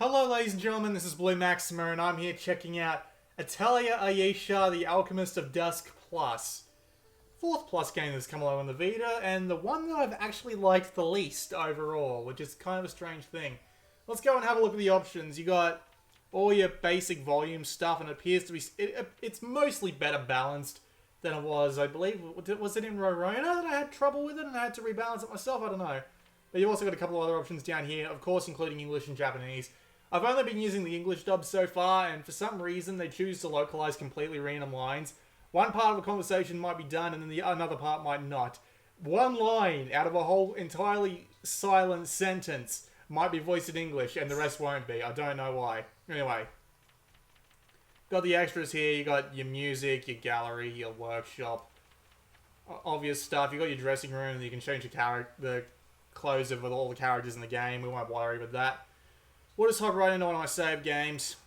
Hello ladies and gentlemen, this is Blue Maxima and I'm here checking out Atelier Ayesha, the Alchemist of Dusk Plus. Fourth Plus game that's come along on the Vita, and the one that I've actually liked the least overall, which is kind of a strange thing. Let's go and have a look at the options. You got all your basic volume stuff, and it appears to be... It's mostly better balanced than it was, I believe. Was it in Rorona that I had trouble with it and I had to rebalance it myself? I don't know. But you've also got a couple of other options down here, of course, including English and Japanese. I've only been using the English dub so far, and for some reason they choose to localize completely random lines. One part of a conversation might be done, and then another part might not. One line out of a whole entirely silent sentence might be voiced in English, and the rest won't be. I don't know why. Anyway. Got the extras here. You got your music, your gallery, your workshop. Obvious stuff. You got your dressing room, and you can change the clothes of all the characters in the game. We won't worry with that. We'll just hop right into one of my save games.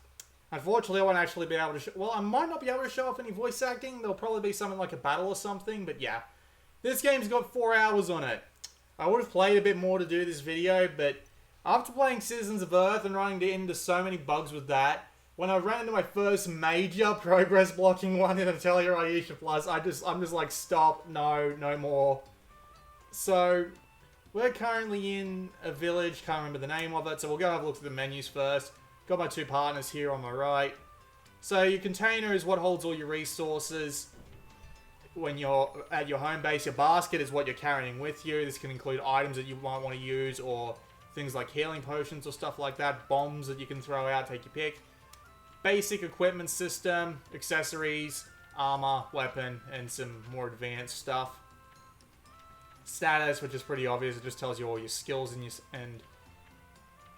Unfortunately, I won't actually be able to well, I might not be able to show off any voice acting. There'll probably be something like a battle or something, but yeah. This game's got 4 hours on it. I would have played a bit more to do this video, but after playing Citizens of Earth and running into so many bugs with that, when I ran into my first major progress blocking one in Atelier Ayesha Plus, I'm just like, stop, no more. So, we're currently in a village, can't remember the name of it, so we'll go have a look at the menus first. Got my two partners here on the right. So your container is what holds all your resources when you're at your home base. Your basket is what you're carrying with you. This can include items that you might want to use, or things like healing potions or stuff like that. Bombs that you can throw out, take your pick. Basic equipment system, accessories, armor, weapon, and some more advanced stuff. Status, which is pretty obvious. It just tells you all your skills and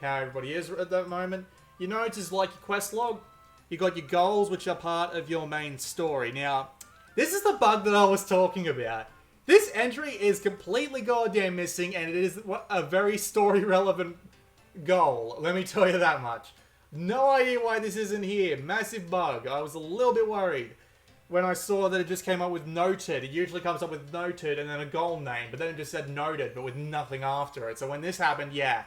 how everybody is at that moment. Your notes is like your quest log. You got your goals, which are part of your main story. Now, this is the bug that I was talking about. This entry is completely goddamn missing, and it is a very story-relevant goal. Let me tell you that much. No idea why this isn't here. Massive bug. I was a little bit worried when I saw that it just came up with noted. It usually comes up with noted and then a goal name, but then it just said noted, but with nothing after it. So when this happened, yeah,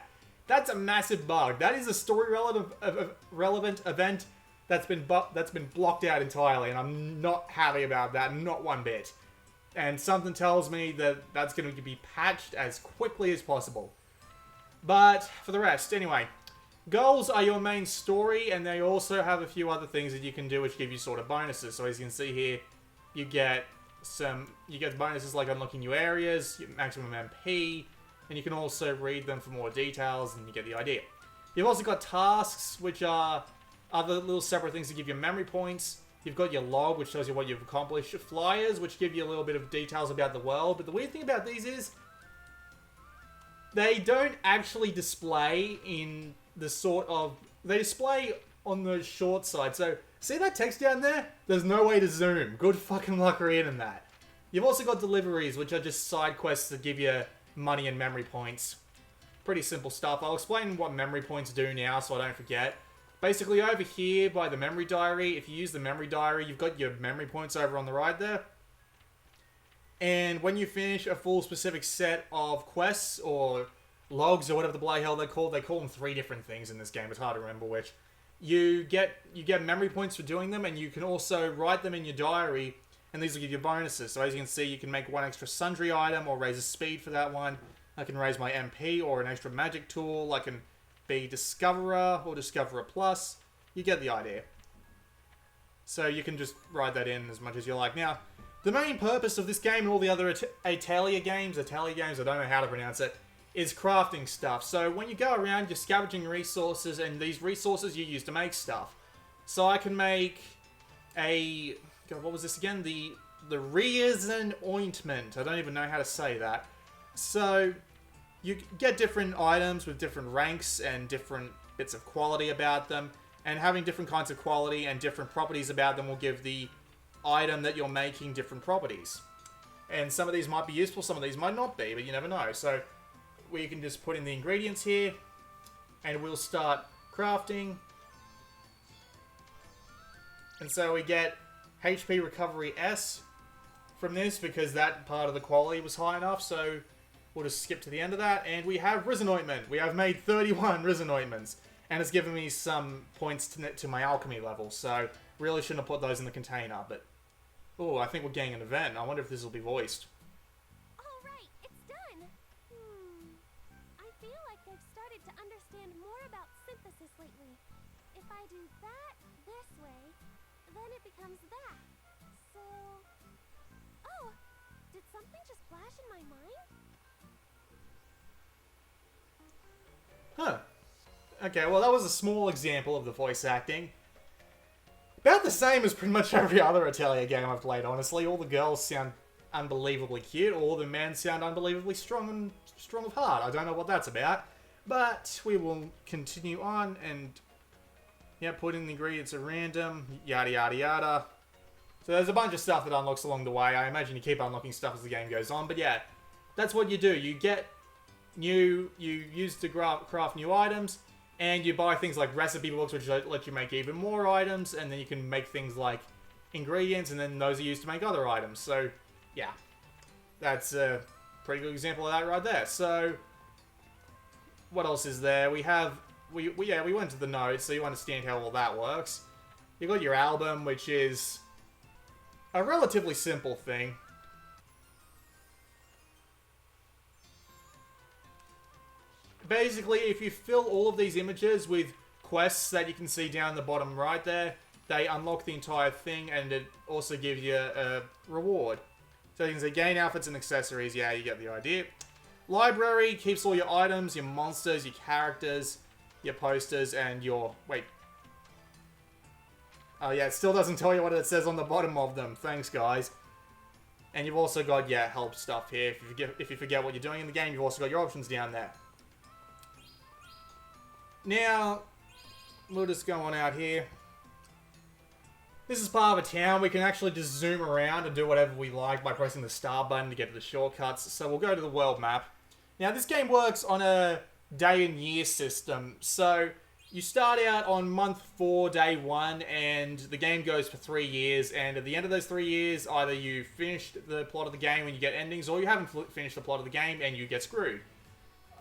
that's a massive bug. That is a story-relevant event that's been blocked out entirely, and I'm not happy about that, not one bit. And something tells me that that's going to be patched as quickly as possible. But for the rest, anyway, goals are your main story, and they also have a few other things that you can do which give you sort of bonuses. So as you can see here, you get bonuses like unlocking new areas, maximum MP, and you can also read them for more details, and you get the idea. You've also got tasks, which are other little separate things that give you memory points. You've got your log, which tells you what you've accomplished. Flyers, which give you a little bit of details about the world. But the weird thing about these is they don't actually display in the sort of... They display on the short side. So, see that text down there? There's no way to zoom. Good fucking luck reading that. You've also got deliveries, which are just side quests that give you money and memory points. Pretty simple stuff. I'll explain what memory points do now so I don't forget. Basically, over here by the memory diary, if you use the memory diary, you've got your memory points over on the right there. And when you finish a full specific set of quests or logs or whatever the bloody hell they call them 3 different things in this game. It's hard to remember which. You get memory points for doing them, and you can also write them in your diary, and these will give you bonuses. So as you can see, you can make 1 extra sundry item or raise a speed for that one. I can raise my MP or an extra magic tool. I can be Discoverer or Discoverer Plus. You get the idea. So you can just write that in as much as you like. Now, the main purpose of this game and all the other Atelier games, I don't know how to pronounce it, is crafting stuff. So when you go around, you're scavenging resources, and these resources you use to make stuff. So I can make a... God, what was this again? The Resin Ointment. I don't even know how to say that. So you get different items with different ranks and different bits of quality about them. And having different kinds of quality and different properties about them will give the item that you're making different properties. And some of these might be useful, some of these might not be, but you never know. So we can just put in the ingredients here, and we'll start crafting. And so we get HP Recovery S from this, because that part of the quality was high enough, so we'll just skip to the end of that. And we have Resin Ointment. We have made 31 Resin Ointments. And it's given me some points to my alchemy level, so really shouldn't have put those in the container, but... Oh, I think we're getting an event. I wonder if this will be voiced. Alright, it's done! I feel like they've started to understand more about synthesis lately. If I do that this way, then it becomes that. So... Oh! Did something just flash in my mind? Huh. Okay, well that was a small example of the voice acting. About the same as pretty much every other Atelier game I've played, honestly. All the girls sound unbelievably cute, all the men sound unbelievably strong of heart. I don't know what that's about. But we will continue on and... Yeah, put in the ingredients at random, yada yada yada. So there's a bunch of stuff that unlocks along the way. I imagine you keep unlocking stuff as the game goes on. But yeah, that's what you do. You get you use to craft new items, and you buy things like recipe books, which let you make even more items, and then you can make things like ingredients, and then those are used to make other items. So, yeah. That's a pretty good example of that right there. So, what else is there? We went to the notes, so you understand how all that works. You got your album, which is a relatively simple thing. Basically, if you fill all of these images with quests that you can see down the bottom right there, they unlock the entire thing, and it also gives you a reward. So you can say gain outfits and accessories. Yeah, you get the idea. Library keeps all your items, your monsters, your characters, your posters, and your... Wait. Oh yeah, it still doesn't tell you what it says on the bottom of them. Thanks, guys. And you've also got, yeah, help stuff here. If you forget what you're doing in the game, you've also got your options down there. Now, we'll just go on out here. This is Barber Town. We can actually just zoom around and do whatever we like by pressing the star button to get to the shortcuts. So we'll go to the world map. Now, this game works on a day and year system. So you start out on month 4, day 1, and the game goes for 3 years. And at the end of those 3 years, either you finished the plot of the game and you get endings, or you haven't finished the plot of the game and you get screwed.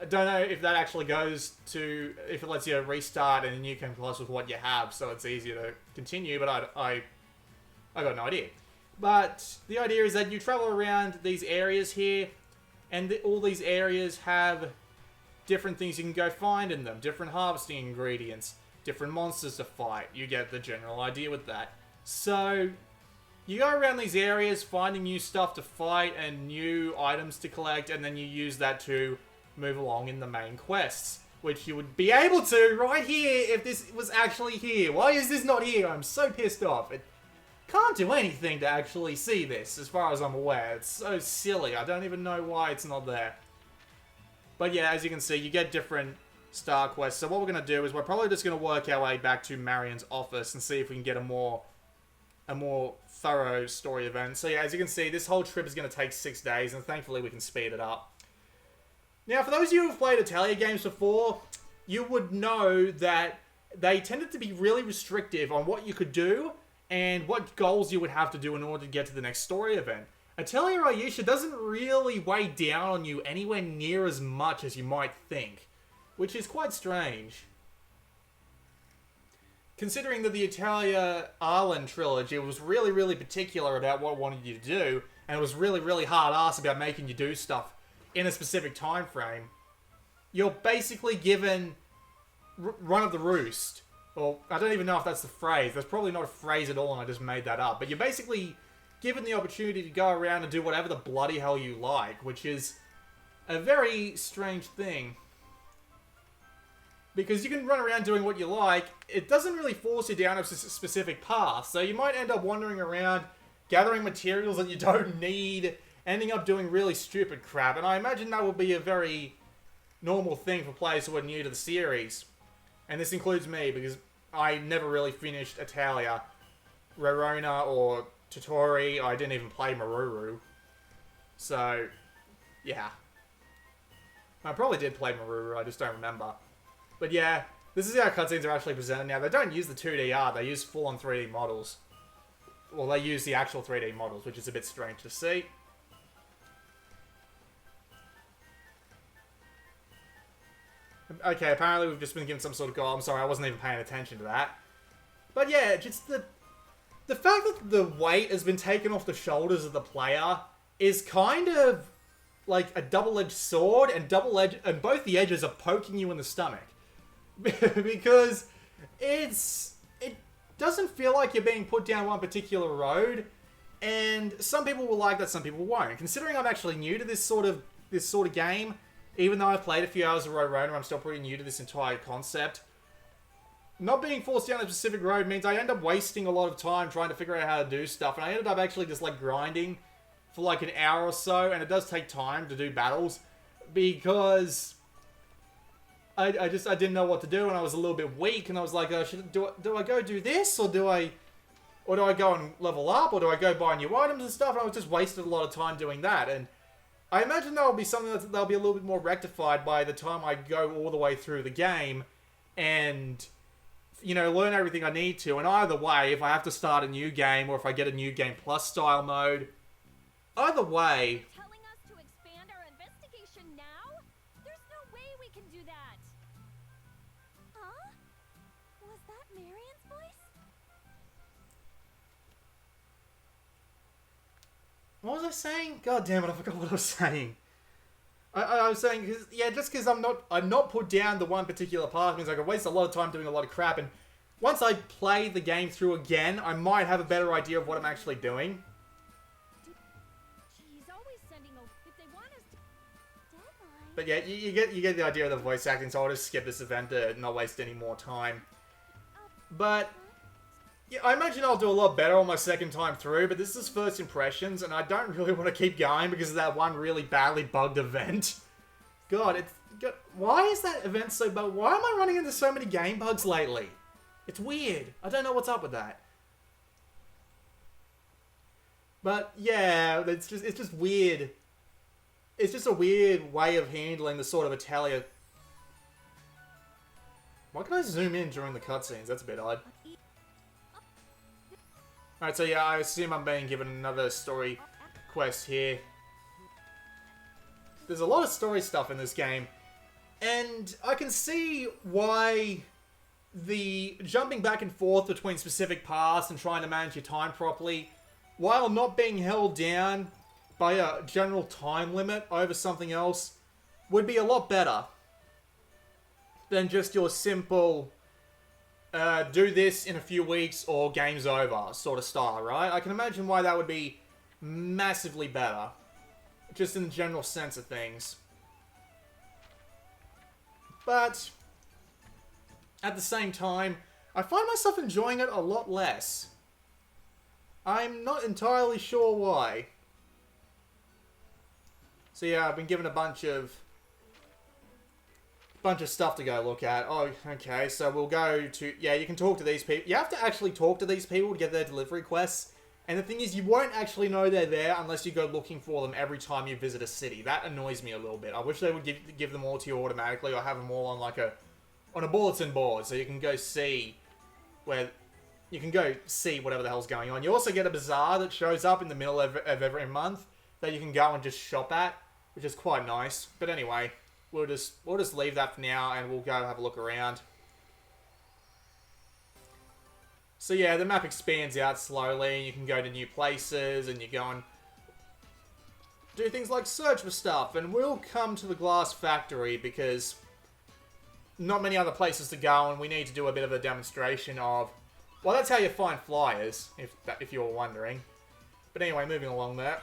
I don't know if that actually goes to... if it lets you restart and then you can plus with what you have, so it's easier to continue, but I got no idea. But the idea is that you travel around these areas here, and all these areas have different things you can go find in them. Different harvesting ingredients, different monsters to fight. You get the general idea with that. So, you go around these areas finding new stuff to fight and new items to collect, and then you use that to move along in the main quests, which you would be able to right here if this was actually here. Why is this not here? I'm so pissed off. It can't do anything to actually see this, as far as I'm aware. It's so silly. I don't even know why it's not there. But yeah, as you can see, you get different star quests. So what we're going to do is we're probably just going to work our way back to Marion's office and see if we can get a more thorough story event. So yeah, as you can see, this whole trip is going to take 6 days, and thankfully we can speed it up. Now, for those of you who have played Atelier games before, you would know that they tended to be really restrictive on what you could do and what goals you would have to do in order to get to the next story event. Atelier Ayesha doesn't really weigh down on you anywhere near as much as you might think, which is quite strange. Considering that the Atelier Arlen trilogy was really, really particular about what it wanted you to do, and it was really, really hard-ass about making you do stuff in a specific time frame, you're basically given run of the roost. Well, I don't even know if that's the phrase. That's probably not a phrase at all, and I just made that up. But you're basically given the opportunity to go around and do whatever the bloody hell you like, which is a very strange thing. Because you can run around doing what you like, it doesn't really force you down a specific path. So you might end up wandering around, gathering materials that you don't need, ending up doing really stupid crap, and I imagine that will be a very normal thing for players who are new to the series. And this includes me, because I never really finished Atelier, Rorona, or Totori. I didn't even play Maruru. So, yeah. I probably did play Maruru, I just don't remember. But yeah, this is how cutscenes are actually presented now. They don't use the 2D art, they use full-on 3D models. Well, they use the actual 3D models, which is a bit strange to see. Okay, apparently we've just been given some sort of goal. I'm sorry, I wasn't even paying attention to that. But yeah, just the fact that the weight has been taken off the shoulders of the player is kind of like a double-edged sword, and both the edges are poking you in the stomach. Because it doesn't feel like you're being put down one particular road, and some people will like that, some people won't. Considering I'm actually new to this sort of game, even though I've played a few hours of Roadrunner, I'm still pretty new to this entire concept. Not being forced down a specific road means I end up wasting a lot of time trying to figure out how to do stuff, and I ended up actually just like grinding for like an hour or so, and it does take time to do battles because I didn't know what to do, and I was a little bit weak, and I was like, do I go do this, or do I go and level up, or do I go buy new items and stuff? And I was just wasted a lot of time doing that, and I imagine that'll be something that'll be a little bit more rectified by the time I go all the way through the game, and you know, learn everything I need to. And either way, if I have to start a new game, or if I get a new game plus style mode, either way. Telling us to expand our investigation now? There's no way we can do that. Huh? Was that Marion's voice? What was I saying? God damn it, I forgot what I was saying. I was saying, cause, yeah, just because I'm not put down the one particular path means I could waste a lot of time doing a lot of crap, and once I play the game through again, I might have a better idea of what I'm actually doing. She's always sending if they want us to deadline. But yeah, you get the idea of the voice acting, so I'll just skip this event to not waste any more time. But yeah, I imagine I'll do a lot better on my second time through, but this is first impressions, and I don't really want to keep going because of that one really badly bugged event. God, why is that event so bug? Why am I running into so many game bugs lately? It's weird. I don't know what's up with that. But yeah, it's just weird. It's just a weird way of handling the sort of Atelier. Why can I zoom in during the cutscenes? That's a bit odd. Alright, so yeah, I assume I'm being given another story quest here. There's a lot of story stuff in this game, and I can see why the jumping back and forth between specific paths and trying to manage your time properly, while not being held down by a general time limit over something else, would be a lot better than just your simple do this in a few weeks or game's over sort of style, right? I can imagine why that would be massively better, just in the general sense of things. But at the same time, I find myself enjoying it a lot less. I'm not entirely sure why. So yeah, I've been given a bunch of stuff to go look at. Oh, okay, so we'll go to... Yeah, you can talk to these people. You have to actually talk to these people to get their delivery quests. And the thing is, you won't actually know they're there unless you go looking for them every time you visit a city. That annoys me a little bit. I wish they would give them all to you automatically, or have them all on like on a bulletin board, so you can go see where... You can go see whatever the hell's going on. You also get a bazaar that shows up in the middle of every month that you can go and just shop at, which is quite nice. But anyway, we'll just leave that for now, and we'll go have a look around. So yeah, the map expands out slowly, and you can go to new places, and you go and do things like search for stuff, and we'll come to the glass factory because not many other places to go, and we need to do a bit of a demonstration of... Well, that's how you find flyers, if you were wondering. But anyway, moving along there.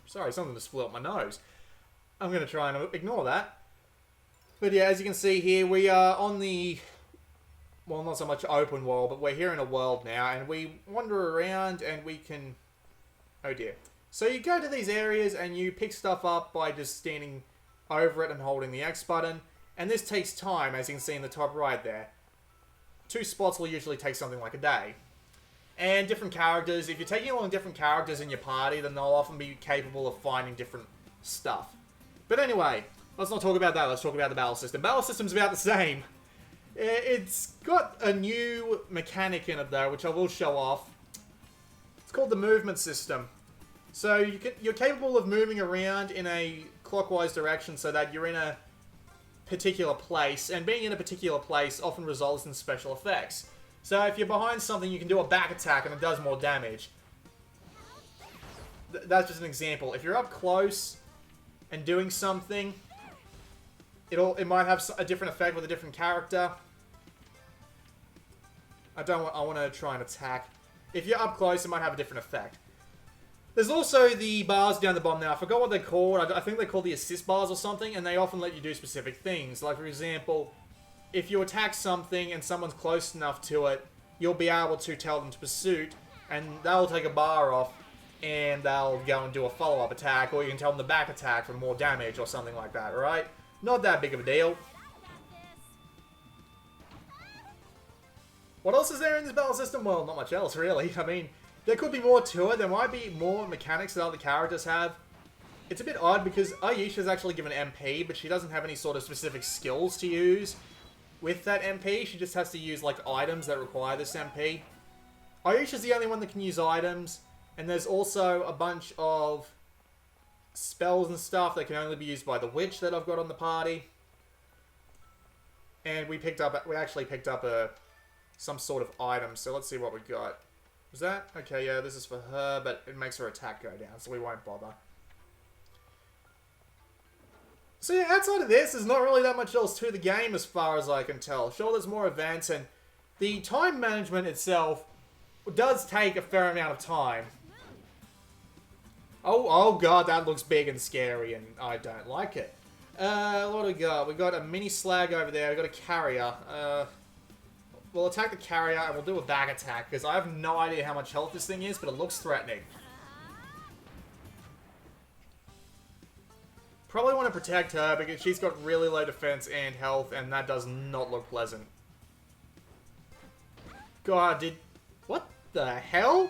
Sorry, something just flew up my nose. I'm going to try and ignore that. But yeah, as you can see here, we are on the... Well, not so much open world, but we're here in a world now, and we wander around, and we can... Oh dear. So you go to these areas, and you pick stuff up by just standing over it and holding the X button. And this takes time, as you can see in the top right there. 2 spots will usually take something like a day. And different characters, if you're taking along different characters in your party, then they'll often be capable of finding different stuff. But anyway, let's not talk about that, let's talk about the battle system. Battle system's about the same. It's got a new mechanic in it though, which I will show off. It's called the movement system. So you're capable of moving around in a clockwise direction so that you're in a particular place, and being in a particular place often results in special effects. So if you're behind something, you can do a back attack and it does more damage. That's just an example. If you're up close and doing something, it might have a different effect with a different character. I want to try and attack. If you're up close, it might have a different effect. There's also the bars down the bottom now. I forgot what they're called. I think they're called the assist bars or something, and they often let you do specific things. Like, for example, if you attack something and someone's close enough to it, you'll be able to tell them to pursuit, and they'll take a bar off, and they'll go and do a follow-up attack, or you can tell them the back attack for more damage or something like that, right? Not that big of a deal. What else is there in this battle system? Well, not much else, really. I mean, there could be more to it. There might be more mechanics that other characters have. It's a bit odd because Ayesha's actually given MP, but she doesn't have any sort of specific skills to use with that MP. She just has to use, like, items that require this MP. Ayesha's the only one that can use items, and there's also a bunch of spells and stuff that can only be used by the witch that I've got on the party. And we actually picked up some sort of item, so let's see what we got. Was that? Okay, yeah, this is for her, but it makes her attack go down, so we won't bother. So yeah, outside of this, there's not really that much else to the game as far as I can tell. Sure, there's more events, and the time management itself does take a fair amount of time. Oh god, that looks big and scary, and I don't like it. What do we got? We got a mini slag over there, we got a carrier. We'll attack the carrier and we'll do a back attack, because I have no idea how much health this thing is, but it looks threatening. Probably want to protect her, because she's got really low defense and health, and that does not look pleasant. God, what the hell?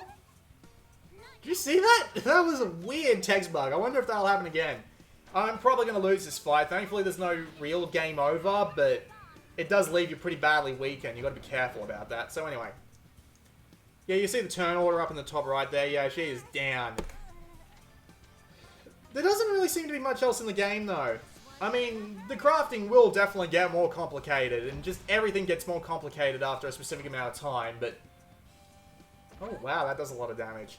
Did you see that? That was a weird text bug. I wonder if that'll happen again. I'm probably going to lose this fight. Thankfully, there's no real game over, but it does leave you pretty badly weakened. You've got to be careful about that. So anyway. Yeah, you see the turn order up in the top right there. Yeah, she is down. There doesn't really seem to be much else in the game, though. I mean, the crafting will definitely get more complicated, and just everything gets more complicated after a specific amount of time, but... Oh, wow, that does a lot of damage.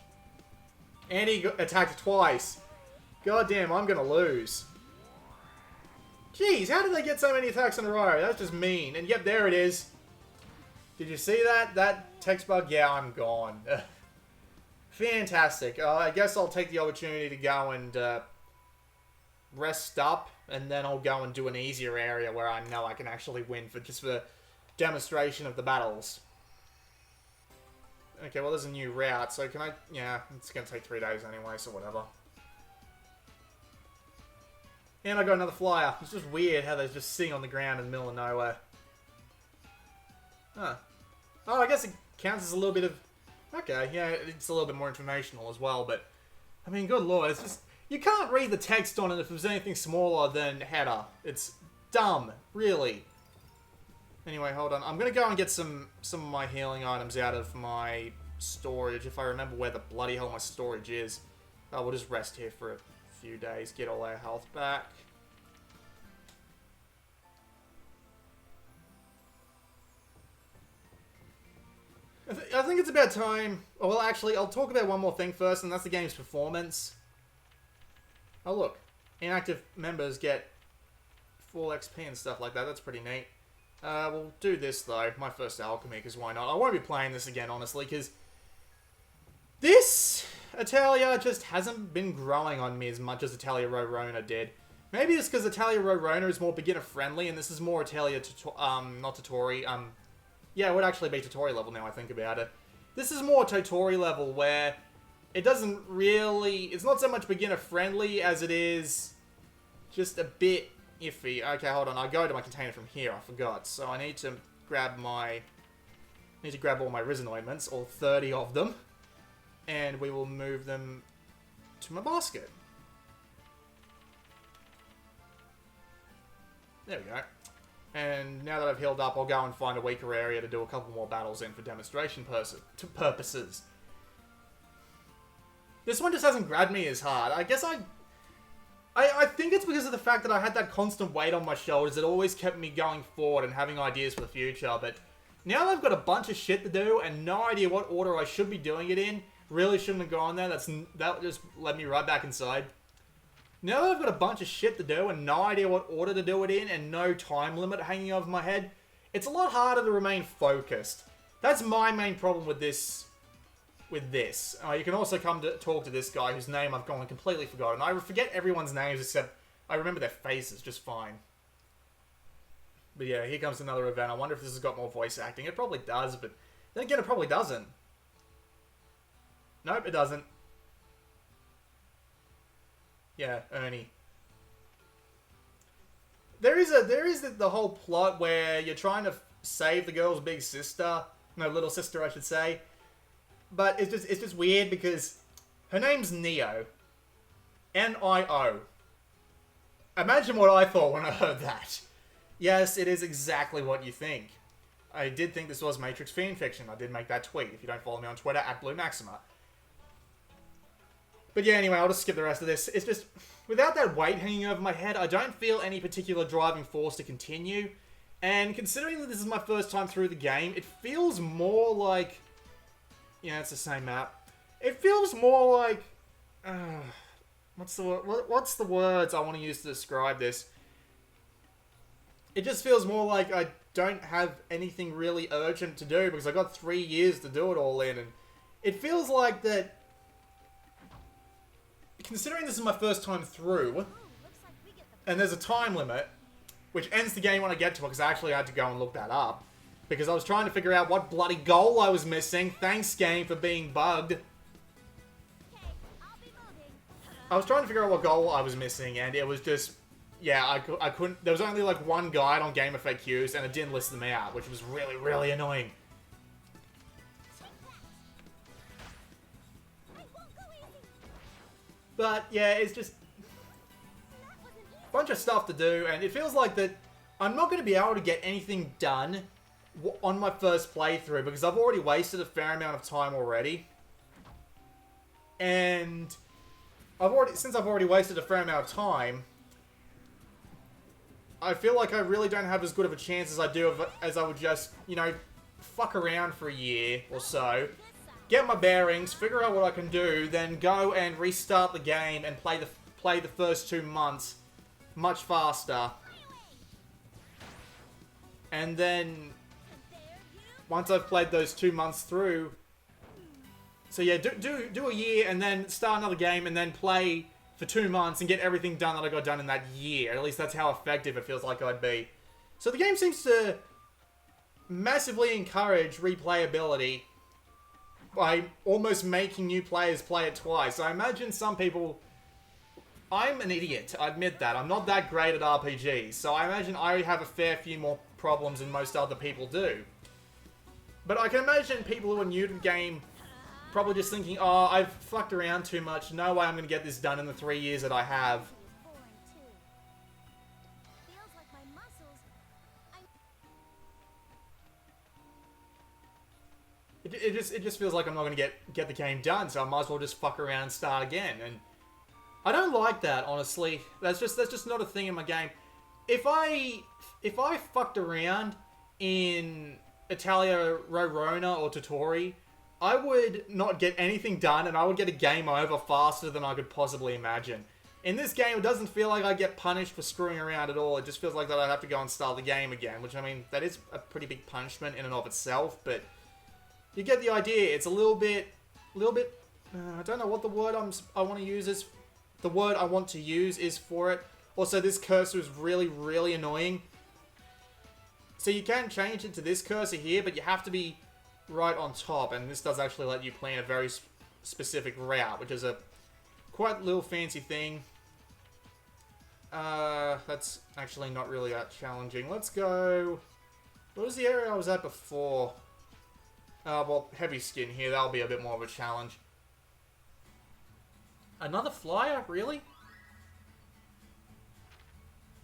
And he attacked twice. God damn, I'm gonna lose. Jeez, how did they get so many attacks in a row? That's just mean. And yep, there it is. Did you see that? That text bug? Yeah, I'm gone. Fantastic. I guess I'll take the opportunity to go and rest up, and then I'll go and do an easier area where I know I can actually win for just for demonstration of the battles. Okay, well, there's a new route, so can I... Yeah, it's going to take 3 days anyway, so whatever. And I got another flyer. It's just weird how they're just sitting on the ground in the middle of nowhere. Huh. Oh, I guess it counts as a little bit of... Okay, yeah, it's a little bit more informational as well, but... I mean, good lord, it's just... You can't read the text on it if there's anything smaller than header. It's dumb, really. Anyway, hold on. I'm going to go and get some of my healing items out of my storage, if I remember where the bloody hell my storage is. Oh, we'll just rest here for a few days, get all our health back. I think it's about time... Oh, well, actually, I'll talk about one more thing first, and that's the game's performance. Oh, look. Inactive members get full XP and stuff like that. That's pretty neat. We'll do this, though. My first alchemy, because why not? I won't be playing this again, honestly, because this Atelier just hasn't been growing on me as much as Atelier Rorona did. Maybe it's because Atelier Rorona is more beginner-friendly, and this is more Atelier, not Totori, yeah, it would actually be Totori level now I think about it. This is more Totori level, where it doesn't really... It's not so much beginner-friendly as it is just a bit iffy. Okay, hold on. I go to my container from here. I forgot. So I need to grab my... need to grab all my Resin Ointments, all 30 of them. And we will move them to my basket. There we go. And now that I've healed up, I'll go and find a weaker area to do a couple more battles in for demonstration purposes. This one just hasn't grabbed me as hard. I guess I think think it's because of the fact that I had that constant weight on my shoulders that always kept me going forward and having ideas for the future, but now that I've got a bunch of shit to do and no idea what order I should be doing it in, really shouldn't have gone there, that just led me right back inside. Now that I've got a bunch of shit to do and no idea what order to do it in and no time limit hanging over my head, it's a lot harder to remain focused. That's my main problem with this. You can also come to talk to this guy whose name I've gone and completely forgotten. I forget everyone's names except I remember their faces just fine. But yeah, here comes another event. I wonder if this has got more voice acting. It probably does, but then again, it probably doesn't. Nope, it doesn't. Yeah, Ernie. There is the whole plot where you're trying to save the girl's big sister. No, little sister, I should say. But it's just weird because her name's Neo. N-I-O. Imagine what I thought when I heard that. Yes, it is exactly what you think. I did think this was Matrix fanfiction. I did make that tweet. If you don't follow me on Twitter, @BlueMaxima. But yeah, anyway, I'll just skip the rest of this. It's just, without that weight hanging over my head, I don't feel any particular driving force to continue. And considering that this is my first time through the game, it feels more like... Yeah, it's the same map. It feels more like... what's the words I want to use to describe this? It just feels more like I don't have anything really urgent to do because I got 3 years to do it all in, and it feels like that. Considering this is my first time through, and there's a time limit, which ends the game when I get to it, because I actually had to go and look that up, because I was trying to figure out what bloody goal I was missing. Thanks, game, for being bugged. I was trying to figure out what goal I was missing, and it was just... Yeah, I couldn't... There was only like one guide on Game FAQs, and it didn't list them out, which was really, really annoying. But, yeah, it's just... a bunch of stuff to do, and it feels like that I'm not going to be able to get anything done on my first playthrough, because I've already wasted a fair amount of time already. And... Since I've already wasted a fair amount of time... I feel like I really don't have as good of a chance as I do as I would just, you know, fuck around for a year or so, get my bearings, figure out what I can do, then go and restart the game and play the first 2 months much faster. And then once I've played those 2 months through, so yeah, do a year and then start another game and then play for 2 months and get everything done that I got done in that year. At least that's how effective it feels like I'd be. So the game seems to massively encourage replayability by almost making new players play it twice. I imagine some people... I'm an idiot, I admit that. I'm not that great at RPGs, so I imagine I have a fair few more problems than most other people do. But I can imagine people who are new to the game probably just thinking, oh, I've fucked around too much. No way I'm going to get this done in the 3 years that I have. It just feels like I'm not going to get the game done, so I might as well just fuck around and start again. And I don't like that, honestly. That's just not a thing in my game. If I fucked around in Atelier Ayesha or Totori, I would not get anything done, and I would get a game over faster than I could possibly imagine. In this game, it doesn't feel like I get punished for screwing around at all. It just feels like that I'd have to go and start the game again, which, I mean, that is a pretty big punishment in and of itself, but you get the idea. It's a little bit, I don't know what the word I want to use is. The word I want to use is for it. Also, this cursor is really, really annoying. So you can change it to this cursor here, but you have to be right on top, and this does actually let you plan a very specific route, which is a quite little fancy thing. That's actually not really that challenging. Let's go... What was the area I was at before? Well, heavy skin here. That'll be a bit more of a challenge. Another flyer? Really?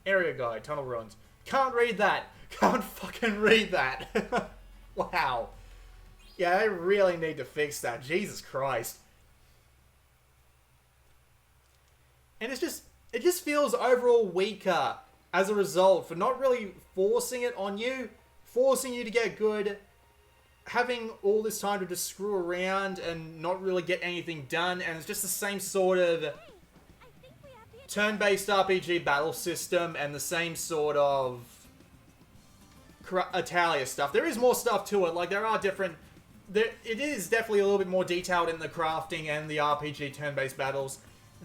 Area guide. Tunnel ruins. Can't read that. Can't fucking read that. Wow. Yeah, I really need to fix that. Jesus Christ. And it just feels feels overall weaker as a result for not really forcing it on you, forcing you to get good, having all this time to just screw around and not really get anything done, and it's just the same sort of turn-based RPG battle system and the same sort of Atelier stuff. There is more stuff to it, like there are different... it is definitely a little bit more detailed in the crafting and the RPG turn-based battles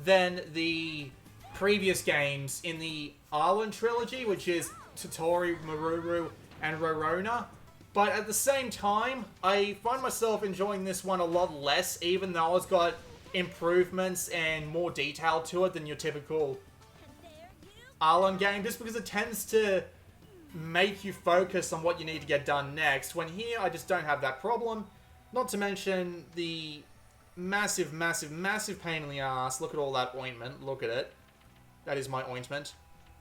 than the previous games in the Arlen trilogy, which is Totori, Maruru, and Rorona. But at the same time, I find myself enjoying this one a lot less, even though it's got improvements and more detail to it than your typical Arlen game, just because it tends to make you focus on what you need to get done next, when here I just don't have that problem. Not to mention the massive, massive, massive pain in the ass. Look at all that ointment. Look at it. That is my ointment.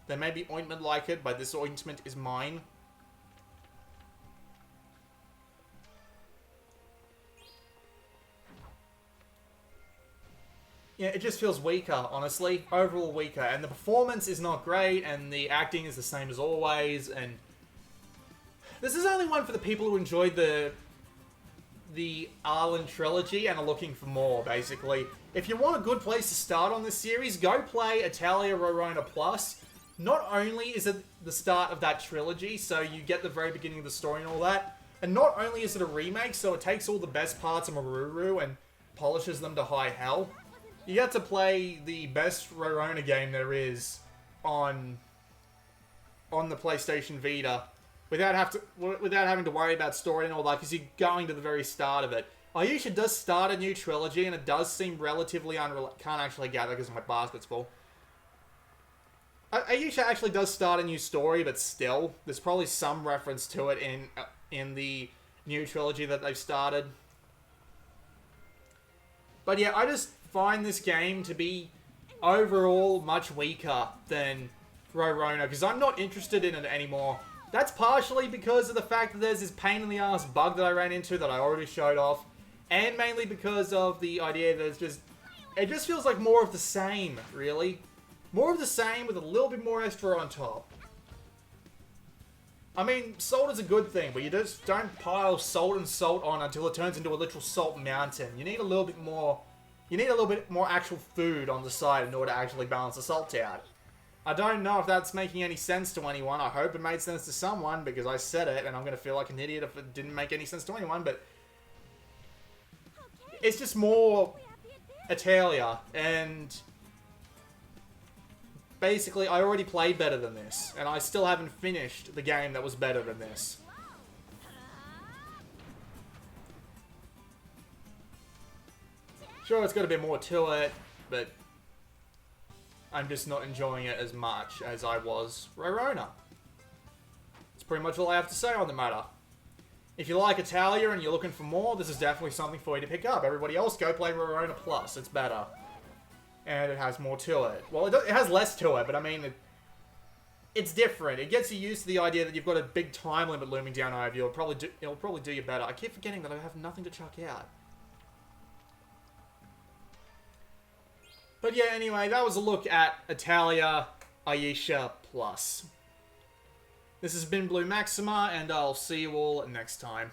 There may be ointment like it, but this ointment is mine. Yeah, it just feels weaker, honestly. Overall weaker. And the performance is not great, and the acting is the same as always, and... This is only one for the people who enjoyed the Arlen trilogy and are looking for more, basically. If you want a good place to start on this series, go play Atelier Rorona Plus. Not only is it the start of that trilogy, so you get the very beginning of the story and all that, and not only is it a remake, so it takes all the best parts of Maruru and polishes them to high hell, you get to play the best Rorona game there is on the PlayStation Vita without having to worry about story and all that, because you're going to the very start of it. Ayesha does start a new trilogy, and it does seem relatively unrelated. Can't actually gather because my basket's full. Ayesha actually does start a new story, but still, there's probably some reference to it in the new trilogy that they've started. But yeah, I just find this game to be overall much weaker than Rorona, because I'm not interested in it anymore. That's partially because of the fact that there's this pain in the ass bug that I ran into that I already showed off, and mainly because of the idea that it just feels like more of the same, really. More of the same with a little bit more extra on top. I mean, salt is a good thing, but you just don't pile salt and salt on until it turns into a literal salt mountain. You need a little bit more... You need a little bit more actual food on the side in order to actually balance the salt out. I don't know if that's making any sense to anyone. I hope it made sense to someone, because I said it, and I'm going to feel like an idiot if it didn't make any sense to anyone, but... It's just more Atelier, and... Basically, I already played better than this, and I still haven't finished the game that was better than this. Sure, it's got a bit more to it, but I'm just not enjoying it as much as I was Rorona. That's pretty much all I have to say on the matter. If you like Atelier and you're looking for more, this is definitely something for you to pick up. Everybody else, go play Rorona Plus. It's better. And it has more to it. Well, it has less to it, but I mean, it's different. It gets you used to the idea that you've got a big time limit looming down over you. It'll probably do you better. I keep forgetting that I have nothing to chuck out. But yeah, anyway, that was a look at Atelier Ayesha Plus. This has been Blue Maxima, and I'll see you all next time.